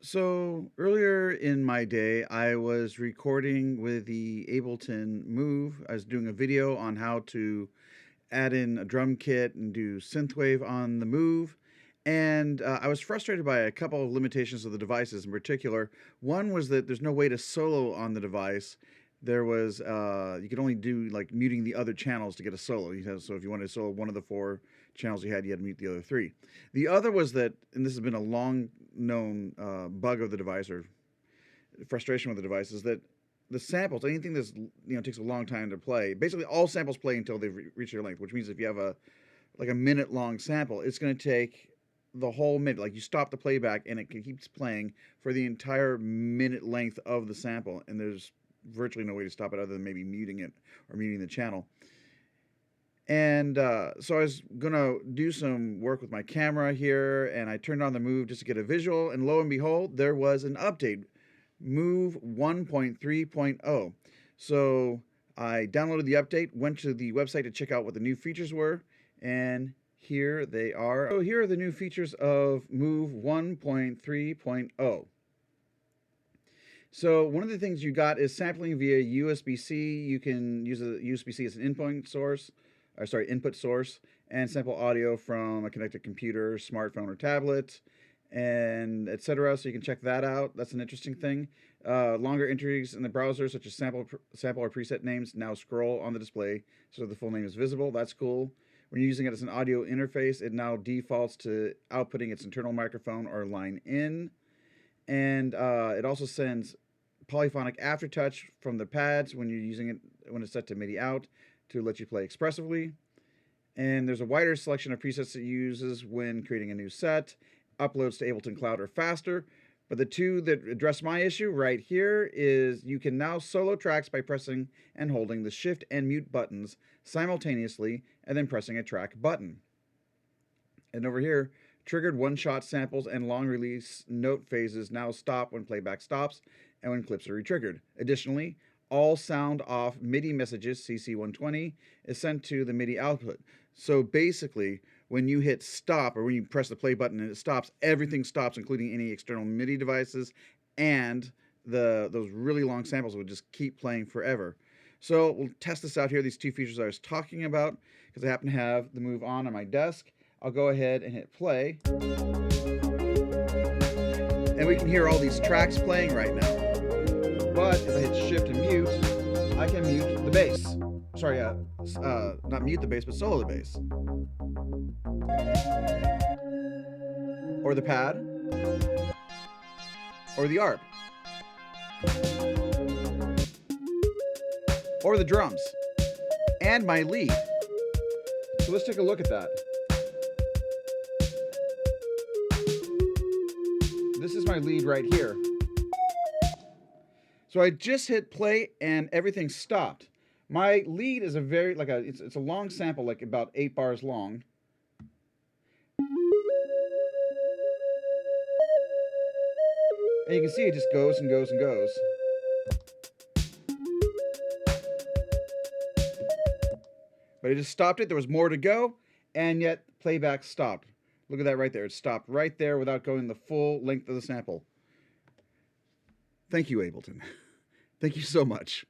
So earlier in my day, I was recording with the Ableton Move. I was doing a video on how to add in a drum kit and do synthwave on the Move. And I was frustrated by a couple of limitations of the devices in particular. One was that there's no way to solo on the device. There was you could only do like muting the other channels to get a solo. So if you wanted to solo one of the four channels you had to mute the other three. The other was that, and this has been a long known bug of the device or frustration with the device, is that the samples, anything that's takes a long time to play, basically all samples play until they've reached their length. Which means if you have a minute long sample, it's going to take the whole minute. Like you stop the playback and it keeps playing for the entire minute length of the sample, and there's virtually no way to stop it other than maybe muting it or muting the channel. And so I was gonna do some work with my camera here, and I turned on the Move just to get a visual, and lo and behold, there was an update, Move 1.3.0. So I downloaded the update, went to the website to check out what the new features were, and here they are. So here are the new features of Move 1.3.0. So one of the things you got is sampling via USB-C. You can use a USB-C as an input source, and sample audio from a connected computer, smartphone, or tablet, and etc. So you can check that out. That's an interesting thing. Longer entries in the browser, such as sample or preset names, now scroll on the display so the full name is visible. That's cool. When you're using it as an audio interface, it now defaults to outputting its internal microphone or line in. And it also sends polyphonic aftertouch from the pads when you're using it, when it's set to MIDI out, to let you play expressively. And there's a wider selection of presets it uses when creating a new set. Uploads to Ableton Cloud are faster. But the two that address my issue right here is you can now solo tracks by pressing and holding the shift and mute buttons simultaneously and then pressing a track button. And over here, triggered one-shot samples and long-release note phases now stop when playback stops and when clips are retriggered. Additionally, all sound-off MIDI messages, CC120, is sent to the MIDI output. So basically, when you hit stop or when you press the play button and it stops, everything stops, including any external MIDI devices, and those really long samples would just keep playing forever. So we'll test this out here, these two features I was talking about, because I happen to have the Move on my desk. I'll go ahead and hit play. And we can hear all these tracks playing right now. But if I hit shift and mute, I can mute the bass. Sorry, not mute the bass, but solo the bass. Or the pad. Or the ARP. Or the drums. And my lead. So let's take a look at that. This is my lead right here. So I just hit play and everything stopped. My lead is it's a long sample, like about 8 bars long. And you can see it just goes and goes and goes. But it just stopped it. There was more to go, and yet playback stopped. Look at that right there. It stopped right there without going the full length of the sample. Thank you, Ableton. Thank you so much.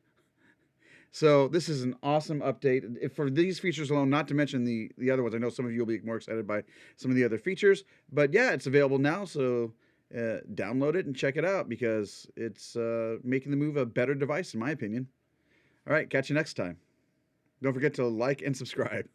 So this is an awesome update. For these features alone, not to mention the other ones. I know some of you will be more excited by some of the other features. But yeah, it's available now, so download it and check it out, because it's making the Move a better device, in my opinion. All right, catch you next time. Don't forget to like and subscribe.